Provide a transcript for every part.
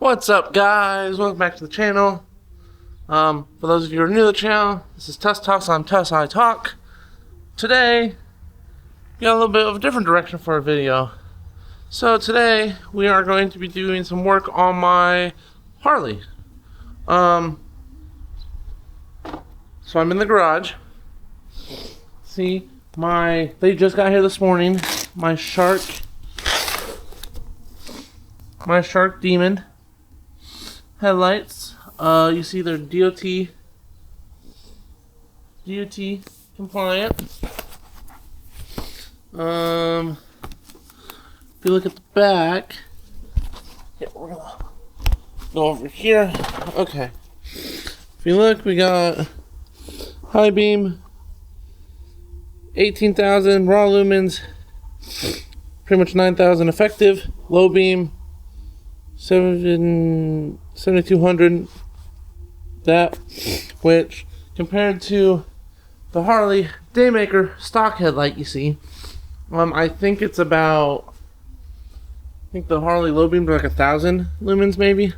What's up, guys? Welcome back to the channel. For those of you who are new to the channel, this is Tuss Talks. I'm Tuss, I Talk. Today, we got a little bit of a different direction for our video. So today, we are going to be doing some work on my Harley. So I'm in the garage. See, they just got here this morning. My Shark Demon headlights. You see they're DOT compliant. If you look at the back, yeah, we're gonna go over here. Okay. If you look, we got high beam, 18,000 raw lumens, pretty much 9,000 effective. Low beam, 7,200. That, which compared to the Harley Daymaker stock headlight you see, I think it's about, I think the Harley low beam is like 1,000 lumens maybe.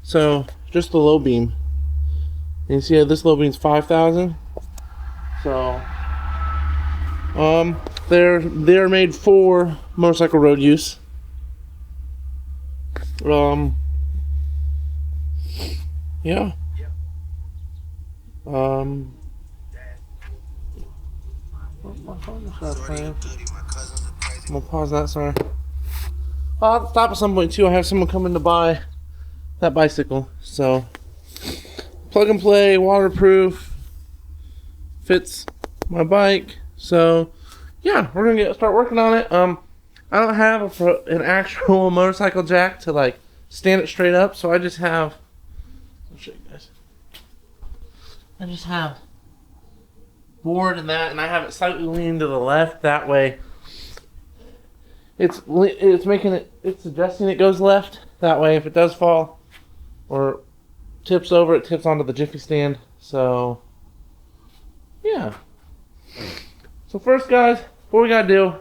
So just the low beam. And you see this low beam is 5,000. So they're made for motorcycle road use. Yeah. I'm gonna pause that, sorry. I'll stop at some point too. I have someone coming to buy that bicycle. So plug and play, waterproof, fits my bike. So yeah, we're gonna start working on it. I don't have an actual motorcycle jack to like stand it straight up, so I just have, I'll show you guys. I just have board and that, and I have it slightly leaned to the left. That way, it's suggesting it goes left. That way, if it does fall or tips over, it tips onto the jiffy stand. So, yeah. So first, guys, what we gotta do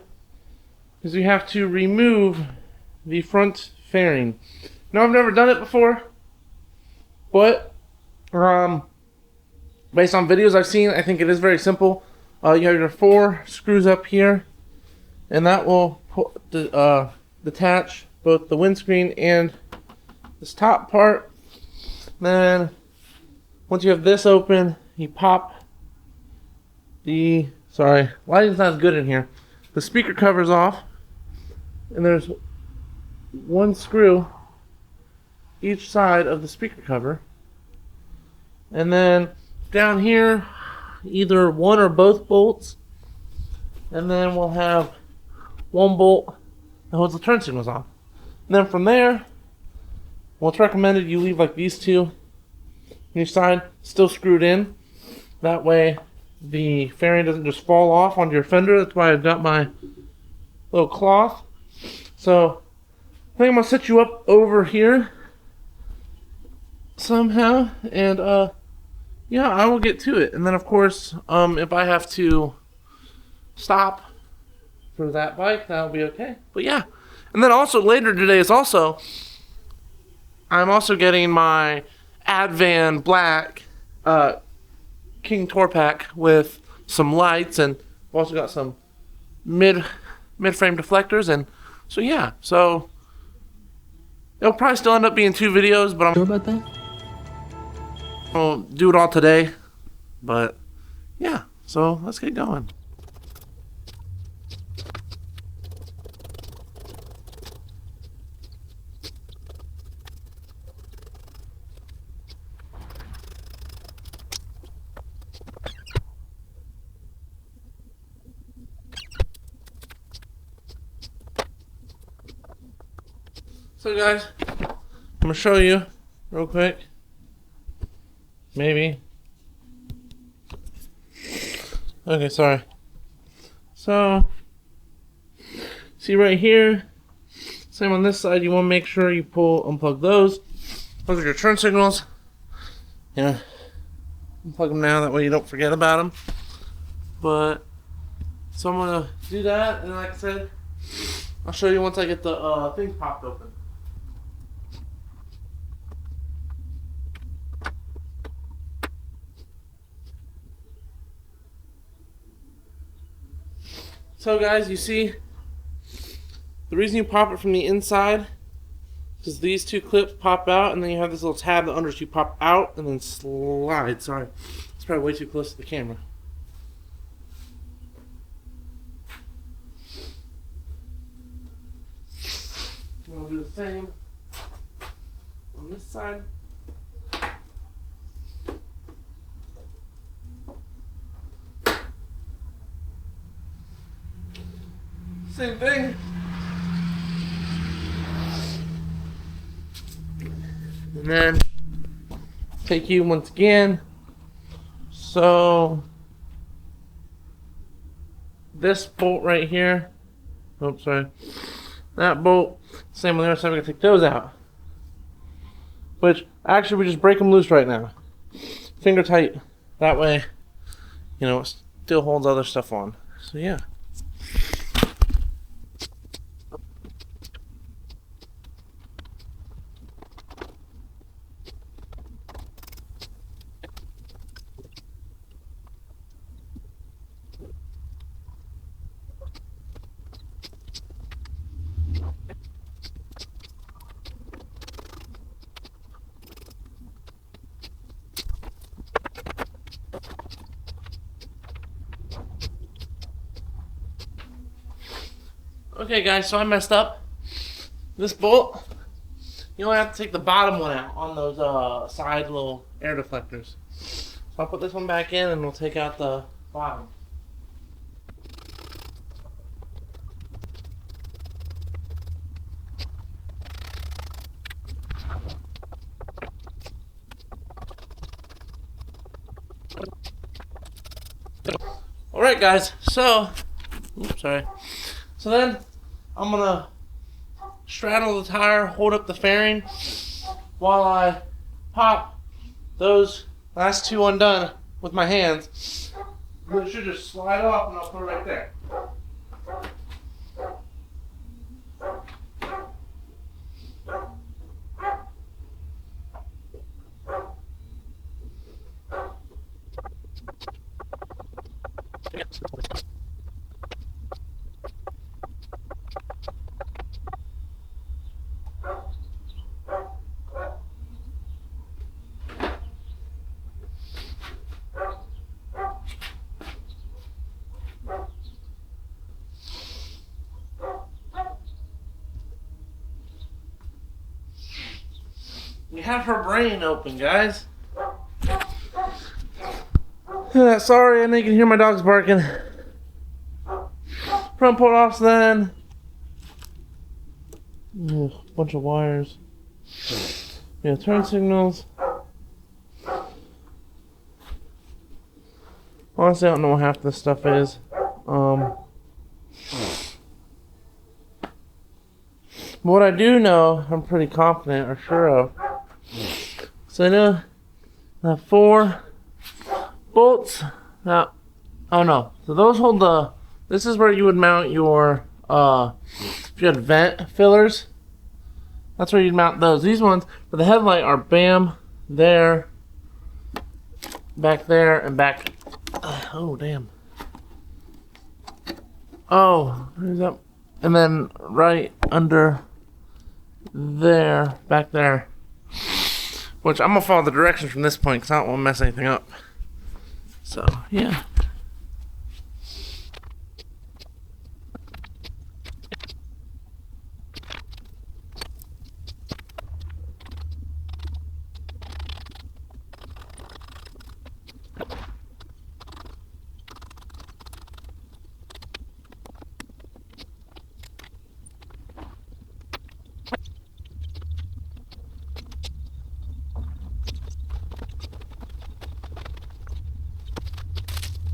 is we have to remove the front fairing. Now, I've never done it before, but based on videos I've seen, I think it is very simple. You have your 4 screws up here, and that will detach both the windscreen and this top part. Then, once you have this open, you pop the, sorry, lighting's not as good in here. The speaker cover's off, and there's 1 screw each side of the speaker cover. And then down here, either 1 or both bolts, and then we'll have 1 bolt that holds the turn signals on. And then from there, well, it's recommended you leave like these 2 on each side still screwed in. That way the fairing doesn't just fall off onto your fender. That's why I've got my little cloth. So I think I'm gonna set you up over here somehow, and yeah, I will get to it. And then of course, if I have to stop for that bike, that'll be okay. But yeah, and then also later today is also, I'm also getting my Advan Black King Tour Pack with some lights, and I've also got some mid-frame deflectors, and so yeah, so it'll probably still end up being 2 videos, but I'm sure about that. I'll do it all today, but yeah, so let's get going. So guys, I'm gonna show you real quick. Maybe. Okay, sorry. So, see right here, same on this side, you want to make sure you unplug those. Those are your turn signals. Yeah, unplug them now, that way you don't forget about them. But, so I'm going to do that, and like I said, I'll show you once I get the thing popped open. So guys, you see, the reason you pop it from the inside is these two clips pop out, and then you have this little tab that under you pop out and then slide. Sorry, it's probably way too close to the camera. We'll do the same on this side. Same thing. And then take you once again. So this bolt right here. Oops, sorry. That bolt. Same on the other side. We're gonna take those out. Which actually we just break them loose right now. Finger tight. That way, you know, it still holds other stuff on. So yeah. Okay guys, so I messed up. This bolt, you only have to take the bottom one out on those side little air deflectors. So I'll put this one back in and we'll take out the bottom. Alright guys, so, oops, sorry. So then, I'm gonna straddle the tire, hold up the fairing, while I pop those last two undone with my hands. It should just slide off and I'll put it right there. You have her brain open, guys. Sorry, I know you can hear my dogs barking. Front port off then. Bunch of wires. Yeah, turn signals. Honestly, I don't know what half this stuff is. What I do know, I'm pretty confident or sure of. So I know I have 4 bolts. Now, oh no. So those hold the. This is where you would mount your. If you had vent fillers, that's where you'd mount those. These ones for the headlight are bam, there, back there, and back. Oh damn. Oh, where's that? And then right under there, back there. Which I'm gonna follow the directions from this point because I don't want to mess anything up. So yeah.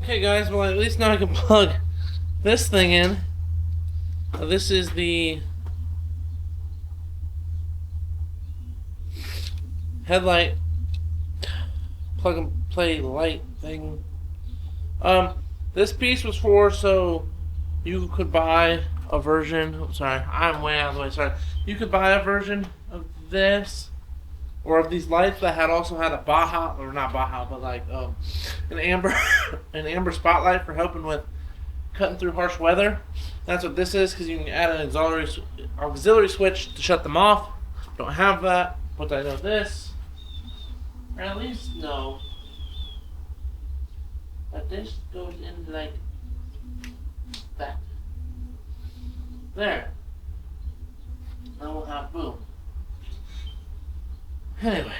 Okay guys, well at least now I can plug this thing in. This is the headlight plug and play light thing. This piece was for so you could buy a version. Oh, sorry, I'm way out of the way. Sorry. You could buy a version of this or of these lights that had also had a Baja, or not Baja, but like an amber, an amber spotlight for helping with cutting through harsh weather. That's what this is, because you can add an auxiliary switch to shut them off. Don't have that, but I know this. Or at least know that this goes in like that. There. Now we'll have boom. Anyway.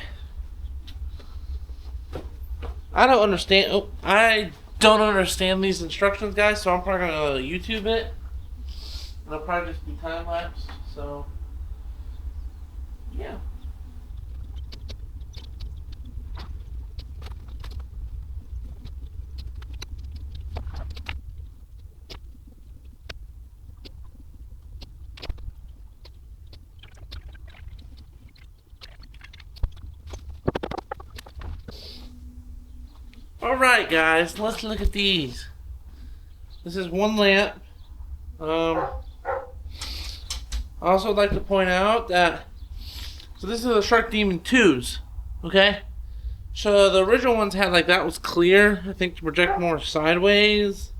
I don't understand these instructions, guys, so I'm probably gonna YouTube it. And it'll probably just be time lapse, so yeah. Alright guys, let's look at these. This is one lamp. I also would like to point out that, so this is the Shark Demon 2s, okay? So the original ones had like, that was clear, I think to project more sideways.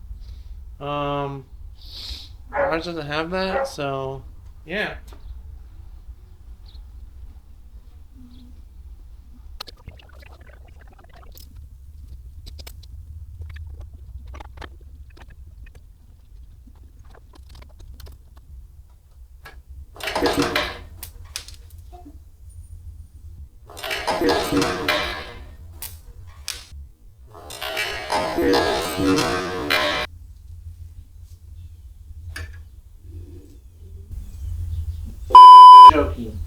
Ours doesn't have that, so yeah. Joking.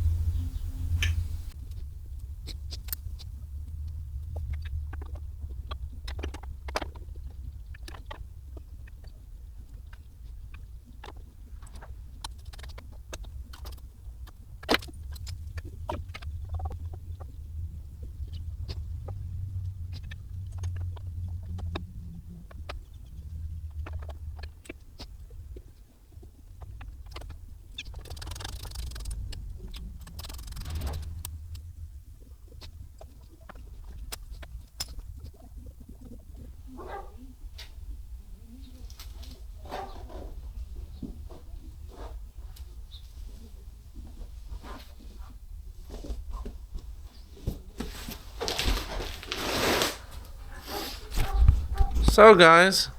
So guys,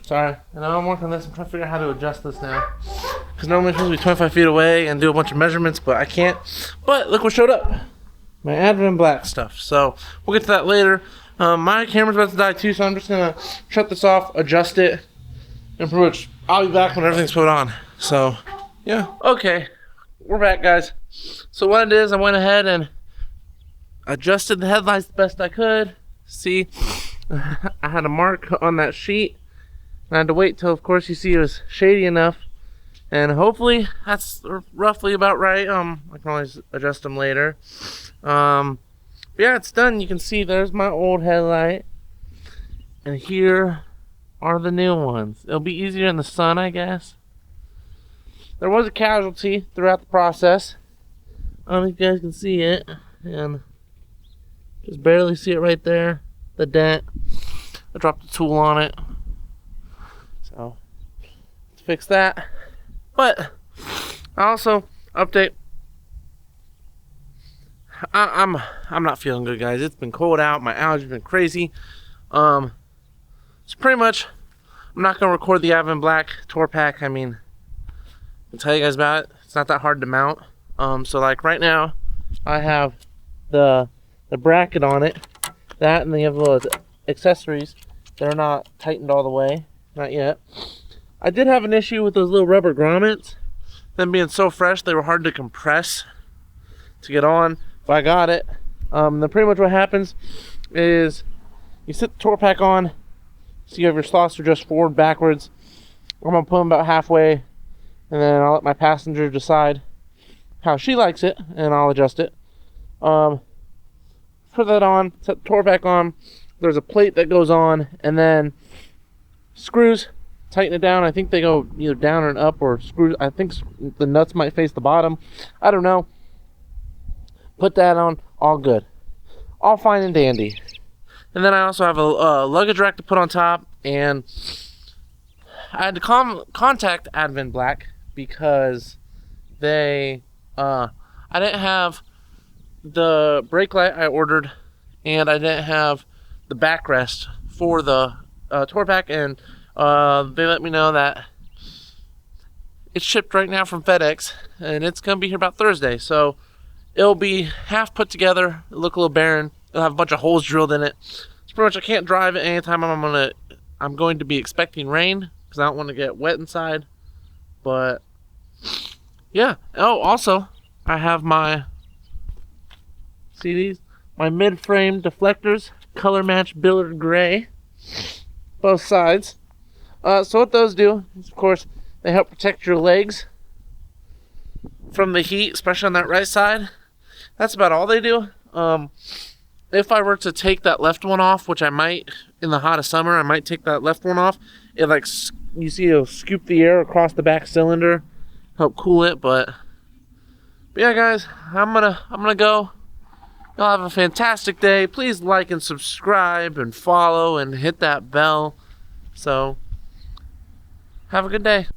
sorry, I know I'm working on this. I'm trying to figure out how to adjust this now, because normally I'm supposed to be 25 feet away and do a bunch of measurements, but I can't. But look what showed up, my Advent Black stuff. So we'll get to that later. My camera's about to die too, so I'm just gonna shut this off, adjust it, and pretty much I'll be back when everything's put on. So yeah, okay, we're back guys. So what it is, I went ahead and adjusted the headlights the best I could. See, I had a mark on that sheet, and I had to wait till, of course, you see it was shady enough, and hopefully that's roughly about right. I can always adjust them later. But yeah, it's done. You can see there's my old headlight, and here are the new ones. It'll be easier in the sun, I guess. There was a casualty throughout the process. I don't know if you guys can see it, and just barely see it right there, the dent. I dropped the tool on it, so let's fix that. But I also update. I'm not feeling good, guys. It's been cold out. My allergies been crazy. So pretty much, I'm not gonna record the Advent Black tour pack. I mean, I'll tell you guys about it. It's not that hard to mount. So like right now, I have the bracket on it. That, and then you have little accessories that are not tightened all the way. Not yet. I did have an issue with those little rubber grommets. Them being so fresh, they were hard to compress to get on. But I got it. Then pretty much what happens is you sit the tour pack on. So you have your slots are just forward, backwards. I'm gonna put them about halfway, and then I'll let my passenger decide how she likes it, and I'll adjust it. Put that on, set the tour pack on. There's a plate that goes on, and then screws, tighten it down. I think they go either down and up, or screws. I think the nuts might face the bottom. I don't know. Put that on, all good. All fine and dandy. And then I also have a luggage rack to put on top, and I had to contact Advent Black because they I didn't have the brake light I ordered, and I didn't have the backrest for the tour pack, and they let me know that it's shipped right now from FedEx, and it's gonna be here about Thursday. So it'll be half put together. It'll look a little barren. It'll have a bunch of holes drilled in it. So pretty much I can't drive it anytime I'm going to be expecting rain, because I don't want to get wet inside. But yeah. Oh, also I have my, see these? My mid-frame deflectors, color match Billard gray, both sides. So what those do is, of course, they help protect your legs from the heat, especially on that right side. That's about all they do. If I were to take that left one off, which I might in the hottest summer, I might take that left one off. It, like, you see, it'll scoop the air across the back cylinder, help cool it. But yeah, guys, I'm gonna go. Y'all have a fantastic day. Please like and subscribe and follow and hit that bell. So have a good day.